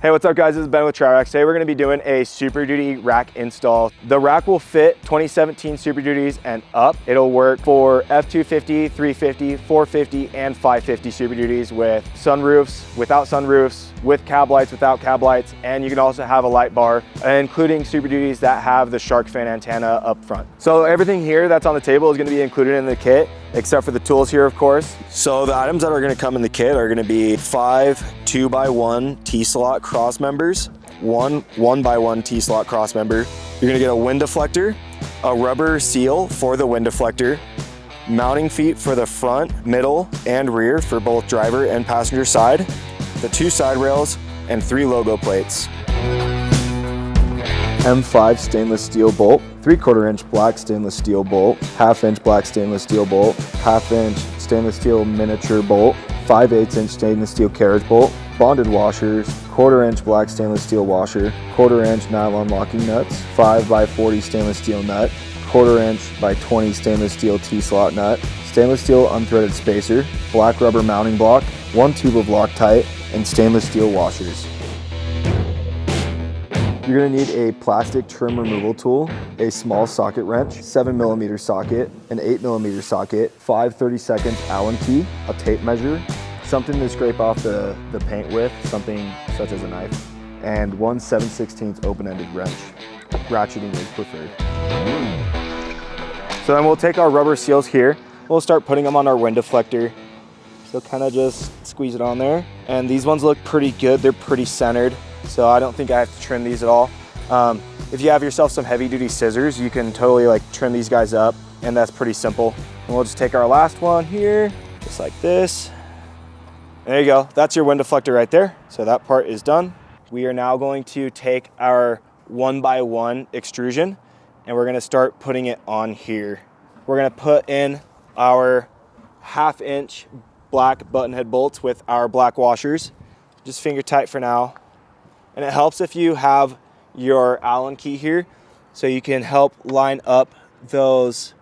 Hey, what's up guys? This is Ben with TrailRax. Today we're going to be doing a Super Duty rack install. The rack will fit 2017 Super Duties and up. It'll work for F250, 350, 450, and 550 Super Duties with sunroofs, without sunroofs, with cab lights, without cab lights, and you can also have a light bar, including Super Duties that have the shark fin antenna up front. So everything here that's on the table is going to be included in the kit, except for the tools here, of course. So the items that are going to come in the kit are going to be 5 2x1 T-slot cross members, one 1x1 T-slot cross member. You're going to get a wind deflector, a rubber seal for the wind deflector, mounting feet for the front, middle, and rear for both driver and passenger side, the 2 side rails, and 3 logo plates. M5 stainless steel bolt, 3/4 inch black stainless steel bolt, 1/2 inch black stainless steel bolt, 1/2 inch stainless steel miniature bolt, 5/8 inch stainless steel carriage bolt, bonded washers, 1/4 inch black stainless steel washer, 1/4 inch nylon locking nuts, 5x40 stainless steel nut, 1/4 inch by 20 stainless steel T-slot nut, stainless steel unthreaded spacer, black rubber mounting block, 1 tube of Loctite, and stainless steel washers. You're going to need a plastic trim removal tool, a small socket wrench, 7mm socket, an 8mm socket, 5 32" Allen key, a tape measure, something to scrape off the paint with, something such as a knife, and 1 7/16 open-ended wrench. Ratcheting is preferred. So then we'll take our rubber seals here. We'll start putting them on our wind deflector. So kind of just squeeze it on there. And these ones look pretty good. They're pretty centered. So I don't think I have to trim these at all. If you have yourself some heavy duty scissors, you can totally like trim these guys up, and that's pretty simple. And we'll just take our last one here, just like this. There you go, that's your wind deflector right there. So that part is done. We are now going to take our 1x1 extrusion and we're gonna start putting it on here. We're gonna put in our 1/2 inch black button head bolts with our black washers. Just finger tight for now. And it helps if you have your Allen key here, so you can help line up those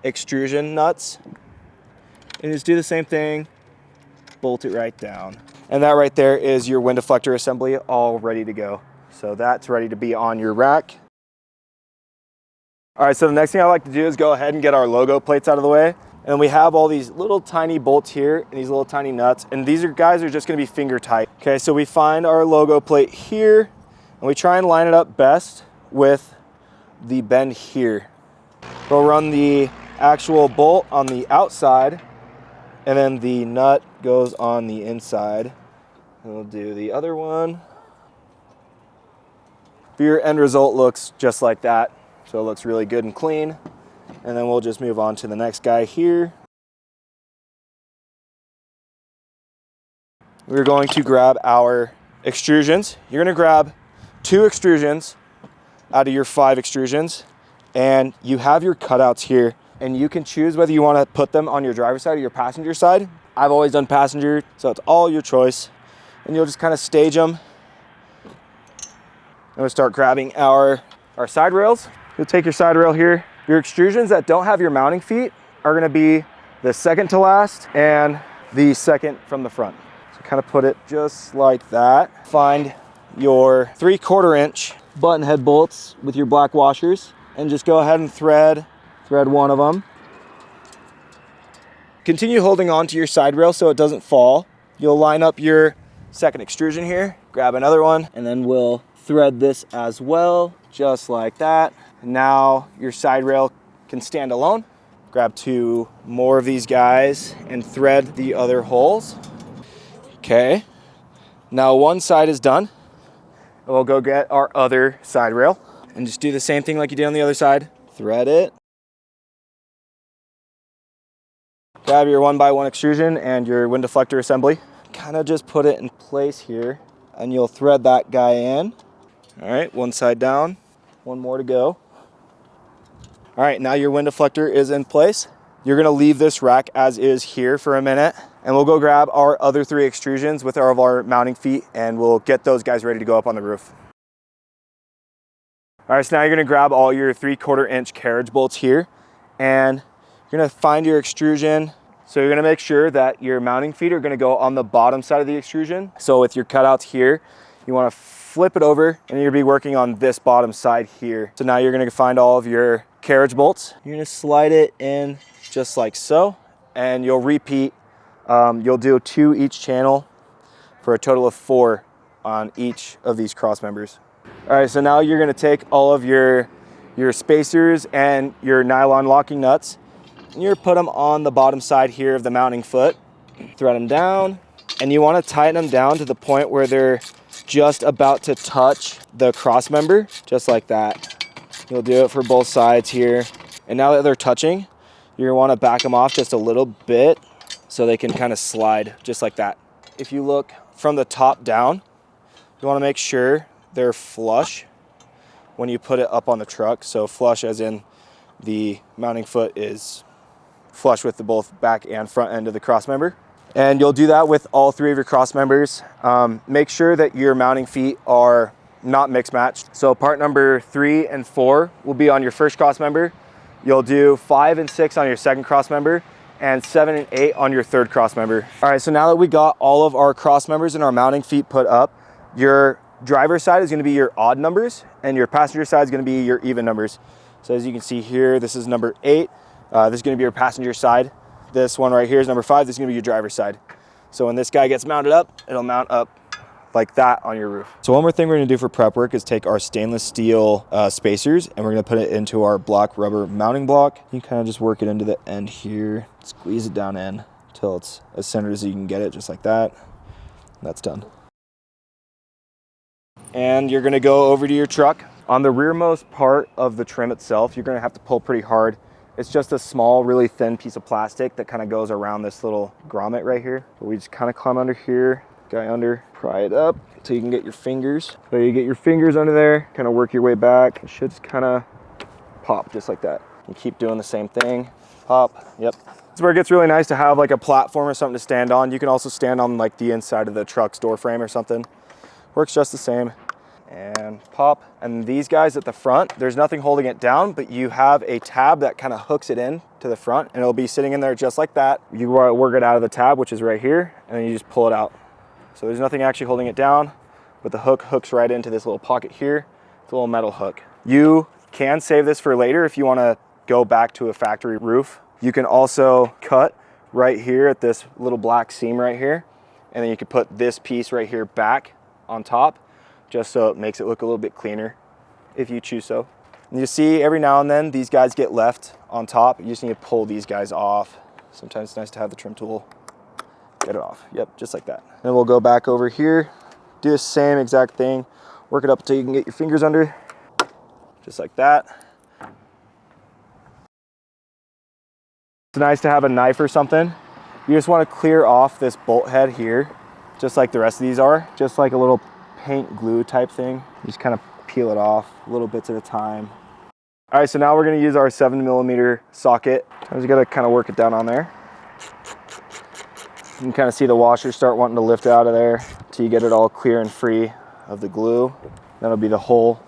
extrusion nuts. And just do the same thing, bolt it right down. And that right there is your wind deflector assembly all ready to go. So that's ready to be on your rack. All right, so the next thing I like to do is go ahead and get our logo plates out of the way. And we have all these little tiny bolts here and these little tiny nuts. And these guys are just gonna be finger tight. Okay, so we find our logo plate here and we try and line it up best with the bend here. We'll run the actual bolt on the outside and then the nut goes on the inside. And we'll do the other one. Your end result looks just like that. So it looks really good and clean. And then we'll just move on to the next guy here. We're going to grab our extrusions. You're going to grab 2 extrusions out of your 5 extrusions, and you have your cutouts here, and you can choose whether you want to put them on your driver's side or your passenger side. I've always done passenger, so it's all your choice. And you'll just kind of stage them. And we'll start grabbing our side rails. You'll take your side rail here. Your extrusions that don't have your mounting feet are gonna be the second to last and the second from the front. So kind of put it just like that. Find your 3/4 inch button head bolts with your black washers and just go ahead and thread one of them. Continue holding on to your side rail so it doesn't fall. You'll line up your second extrusion here, grab another one, and then we'll thread this as well, just like that. Now your side rail can stand alone. Grab 2 more of these guys and thread the other holes. Okay, now one side is done. We'll go get our other side rail and just do the same thing like you did on the other side. Thread it. Grab your 1x1 extrusion and your wind deflector assembly. Kind of just put it in place here and you'll thread that guy in. All right, one side down, one more to go. All right, now your wind deflector is in place. You're gonna leave this rack as is here for a minute, and we'll go grab our other 3 extrusions with our mounting feet, and we'll get those guys ready to go up on the roof. All right, so now you're gonna grab all your 3/4 inch carriage bolts here, and you're gonna find your extrusion. So you're gonna make sure that your mounting feet are gonna go on the bottom side of the extrusion. So with your cutouts here, You want to flip it over and you'll be working on this bottom side here. So now you're going to find all of your carriage bolts. You're going to slide it in just like so, and you'll repeat. You'll do 2 each channel for a total of 4 on each of these cross members. All right, so now you're going to take all of your spacers and your nylon locking nuts, and you're put them on the bottom side here of the mounting foot. Thread them down, and you want to tighten them down to the point where they're just about to touch the cross member, just like that. You'll do it for both sides here. And now that they're touching, you're gonna want to back them off just a little bit so they can kind of slide just like that. If you look from the top down, you want to make sure they're flush when you put it up on the truck. So flush as in the mounting foot is flush with the both back and front end of the cross member. And you'll do that with all 3 of your cross members. Make sure that your mounting feet are not mixed matched. So part number 3 and 4 will be on your first cross member. You'll do 5 and 6 on your second cross member, and 7 and 8 on your third cross member. All right, so now that we got all of our cross members and our mounting feet put up, your driver's side is gonna be your odd numbers, and your passenger side is gonna be your even numbers. So as you can see here, this is number 8. This is gonna be your passenger side. This one right here is number 5. This is gonna be your driver's side. So when this guy gets mounted up, it'll mount up like that on your roof. So one more thing we're gonna do for prep work is take our stainless steel spacers, and we're gonna put it into our black rubber mounting block. You kind of just work it into the end here, squeeze it down in until it's as centered as you can get it, just like that. That's done. And you're gonna go over to your truck. On the rearmost part of the trim itself, you're gonna have to pull pretty hard. It's just a small, really thin piece of plastic that kind of goes around this little grommet right here. But we just kind of climb under here, guy under, pry it up until you can get your fingers. So you get your fingers under there, kind of work your way back. It should just kind of pop just like that. You keep doing the same thing, pop, yep. It's where it gets really nice to have like a platform or something to stand on. You can also stand on like the inside of the truck's door frame or something. Works just the same. And pop. And these guys at the front, there's nothing holding it down, but you have a tab that kind of hooks it in to the front, and it'll be sitting in there just like that. You work it out of the tab, which is right here, and then you just pull it out. So there's nothing actually holding it down, but the hook hooks right into this little pocket here. It's a little metal hook. You can save this for later if you want to go back to a factory roof. You can also cut right here at this little black seam right here, and then you can put this piece right here back on top, just so it makes it look a little bit cleaner if you choose so. And you see every now and then these guys get left on top. You just need to pull these guys off. Sometimes it's nice to have the trim tool. Get it off. Yep, just like that. Then we'll go back over here, do the same exact thing, work it up until you can get your fingers under, just like that. It's nice to have a knife or something. You just want to clear off this bolt head here, just like the rest of these are, just like a little paint glue type thing. You just kind of peel it off little bits at a time. All right, so now we're going to use our 7mm socket. Sometimes you got to kind of work it down on there. You can kind of see the washer start wanting to lift out of there until you get it all clear and free of the glue. That'll be the hole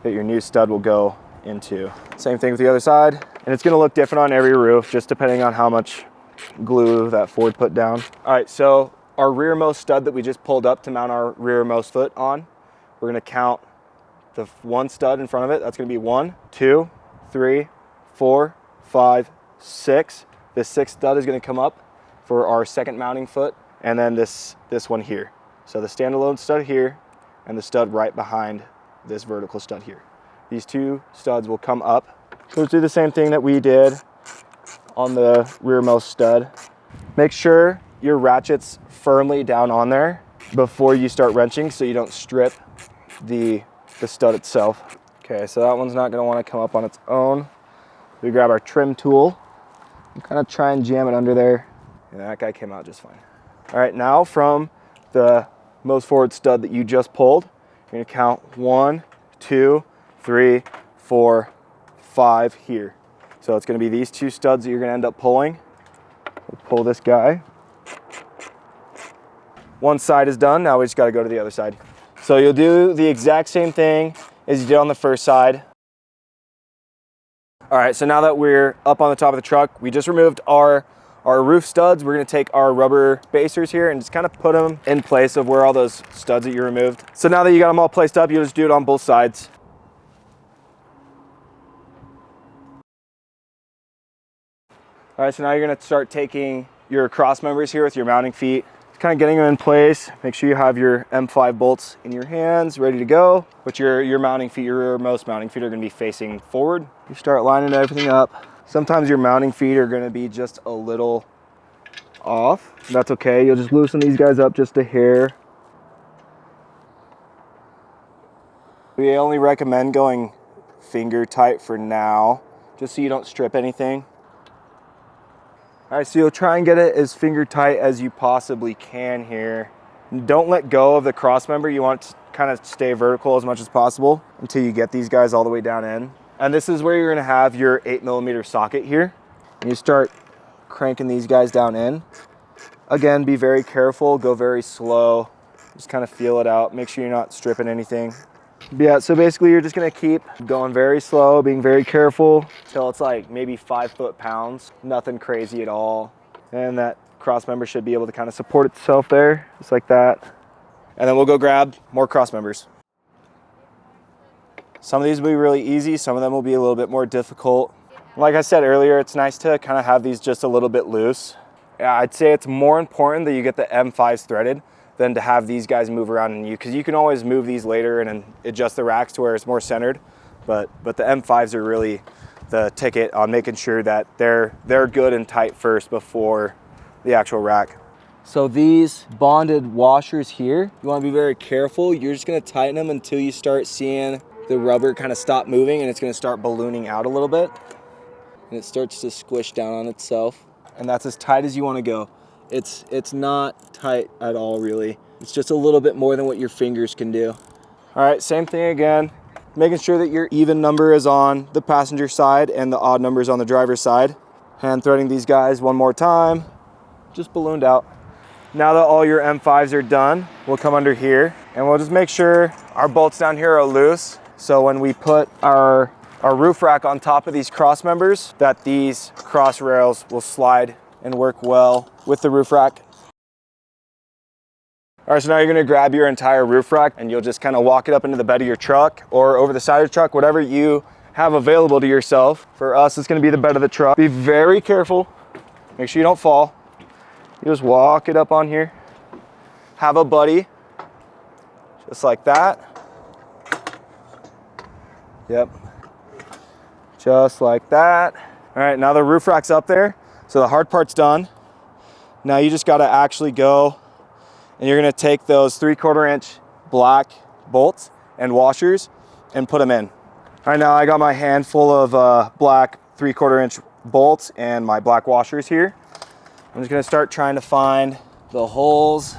that your new stud will go into. Same thing with the other side. And it's going to look different on every roof, just depending on how much glue that Ford put down. All right, so our rearmost stud that we just pulled up to mount our rearmost foot on, we're gonna count the one stud in front of it. That's gonna be 1, 2, 3, 4, 5, 6. This 6th stud is gonna come up for our second mounting foot, and then this one here. So the standalone stud here, and the stud right behind this vertical stud here. These 2 studs will come up. So let's do the same thing that we did on the rearmost stud. Make sure your ratchet's firmly down on there before you start wrenching so you don't strip the stud itself. Okay, so that one's not gonna wanna come up on its own. We grab our trim tool and kind of try and jam it under there. And that guy came out just fine. All right, now from the most forward stud that you just pulled, you're gonna count 1, 2, 3, 4, 5 here. So it's gonna be these 2 studs that you're gonna end up pulling. We'll pull this guy. One side is done, now we just gotta go to the other side. So you'll do the exact same thing as you did on the first side. All right, so now that we're up on the top of the truck, we just removed our our roof studs, we're gonna take our rubber spacers here and just kind of put them in place of where all those studs that you removed. So now that you got them all placed up, you'll just do it on both sides. All right, so now you're gonna start taking your cross members here with your mounting feet, just kind of getting them in place. Make sure you have your M5 bolts in your hands, ready to go. But your mounting feet, your rearmost mounting feet are gonna be facing forward. You start lining everything up. Sometimes your mounting feet are gonna be just a little off. That's okay, you'll just loosen these guys up just a hair. We only recommend going finger tight for now, just so you don't strip anything. All right, so you'll try and get it as finger tight as you possibly can here. Don't let go of the cross member. You want to kind of stay vertical as much as possible until you get these guys all the way down in. And this is where you're gonna have your 8mm socket here. And you start cranking these guys down in. Again, be very careful, go very slow. Just kind of feel it out. Make sure you're not stripping anything. Yeah, so basically you're just gonna keep going very slow, being very careful till it's like maybe 5 foot-pounds. Nothing crazy at all. And that cross member should be able to kind of support itself there, just like that. And then we'll go grab more cross members. Some of these will be really easy, some of them will be a little bit more difficult. Like I said earlier, it's nice to kind of have these just a little bit loose. Yeah, I'd say it's more important that you get the M5s threaded than to have these guys move around in you, because you can always move these later and then adjust the racks to where it's more centered. But the M5s are really the ticket on making sure that they're good and tight first before the actual rack. So these bonded washers here, you want to be very careful. You're just going to tighten them until you start seeing the rubber kind of stop moving, and it's going to start ballooning out a little bit. And it starts to squish down on itself. And that's as tight as you want to go. It's not tight at all, really. It's just a little bit more than what your fingers can do. All right, same thing again. Making sure that your even number is on the passenger side and the odd number is on the driver's side. Hand threading these guys one more time. Just ballooned out. Now that all your M5s are done, we'll come under here and we'll just make sure our bolts down here are loose. So when we put our roof rack on top of these cross members, that these cross rails will slide and work well with the roof rack. All right, so now you're gonna grab your entire roof rack and you'll just kind of walk it up into the bed of your truck or over the side of the truck, whatever you have available to yourself. For us, it's gonna be the bed of the truck. Be very careful, make sure you don't fall. You just walk it up on here. Have a buddy, just like that. Yep, just like that. All right, now the roof rack's up there. So the hard part's done. Now you just gotta actually go and you're gonna take those 3/4 inch black bolts and washers and put them in. All right, now I got my handful of black 3/4 inch bolts and my black washers here. I'm just gonna start trying to find the holes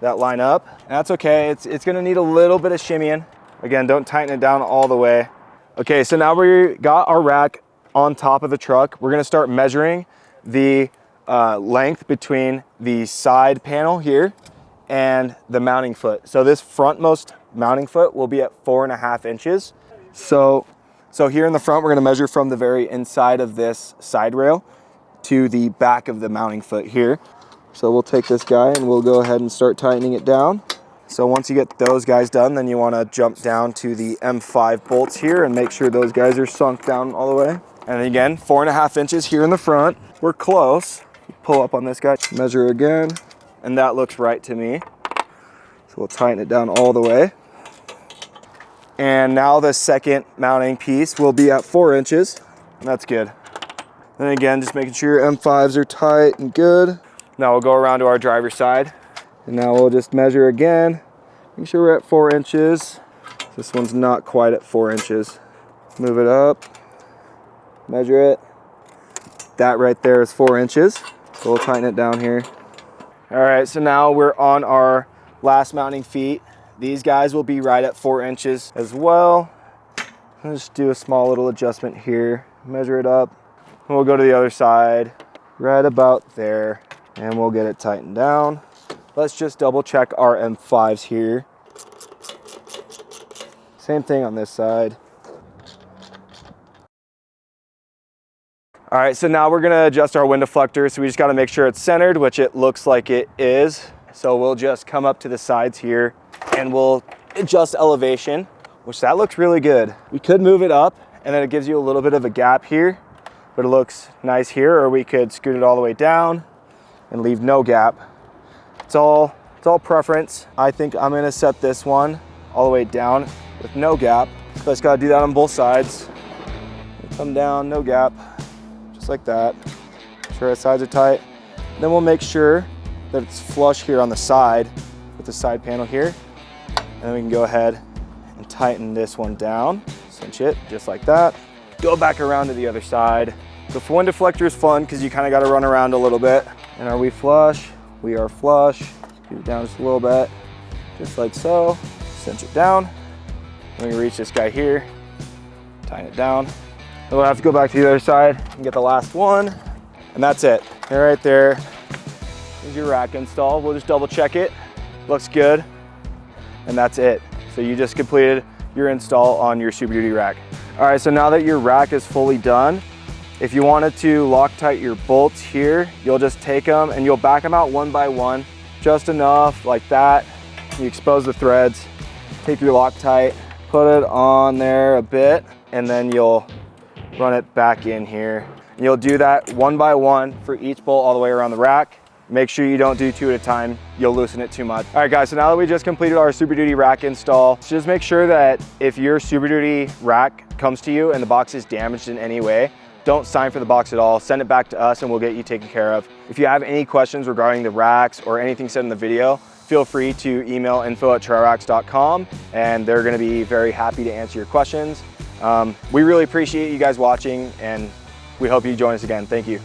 that line up. And that's okay, it's gonna need a little bit of shimmying. Again, don't tighten it down all the way. Okay, so now we got our rack on top of the truck. We're gonna start measuring the length between the side panel here and the mounting foot. So this frontmost mounting foot will be at 4.5 inches. So here in the front, we're gonna measure from the very inside of this side rail to the back of the mounting foot here. So we'll take this guy and we'll go ahead and start tightening it down. So once you get those guys done, then you wanna jump down to the M5 bolts here and make sure those guys are sunk down all the way. And again, 4.5 inches here in the front. We're close. Pull up on this guy, measure again, and that looks right to me. So we'll tighten it down all the way. And now the second mounting piece will be at 4 inches, and that's good. Then again, just making sure your M5s are tight and good. Now we'll go around to our driver's side, and now we'll just measure again. Make sure we're at 4 inches. This one's not quite at 4 inches. Move it up, measure it. That right there is 4 inches. So we'll tighten it down here. All right, so now we're on our last mounting feet. These guys will be right at 4 inches as well. I'll just do a small little adjustment here, measure it up. And we'll go to the other side, right about there, and we'll get it tightened down. Let's just double check our M5s here. Same thing on this side. All right, so now we're gonna adjust our wind deflector. So we just gotta make sure it's centered, which it looks like it is. So we'll just come up to the sides here and we'll adjust elevation, which that looks really good. We could move it up and then it gives you a little bit of a gap here, but it looks nice here, or we could scoot it all the way down and leave no gap. It's all preference. I think I'm gonna set this one all the way down with no gap. So I just gotta do that on both sides. Come down, no gap, just like that. Make sure our sides are tight. Then we'll make sure that it's flush here on the side with the side panel here. And then we can go ahead and tighten this one down, cinch it just like that. Go back around to the other side. The wind deflector is fun because you kind of got to run around a little bit. And are we flush? We are flush. Scoot it down just a little bit, just like so. Cinch it down. Then we reach this guy here, tighten it down. Then we'll have to go back to the other side and get the last one. And that's it. And right there is your rack install. We'll just double check it. Looks good. And that's it. So you just completed your install on your Super Duty rack. All right, so now that your rack is fully done, if you wanted to Loctite your bolts here, you'll just take them and you'll back them out one by one, just enough like that. You expose the threads, take your Loctite, put it on there a bit, and then you'll run it back in here. And you'll do that one by one for each bolt all the way around the rack. Make sure you don't do 2 at a time. You'll loosen it too much. All right guys, so now that we just completed our Super Duty rack install, just make sure that if your Super Duty rack comes to you and the box is damaged in any way, don't sign for the box at all. Send it back to us and we'll get you taken care of. If you have any questions regarding the racks or anything said in the video, feel free to email info@trailrax.com and they're gonna be very happy to answer your questions. We really appreciate you guys watching and we hope you join us again. Thank you.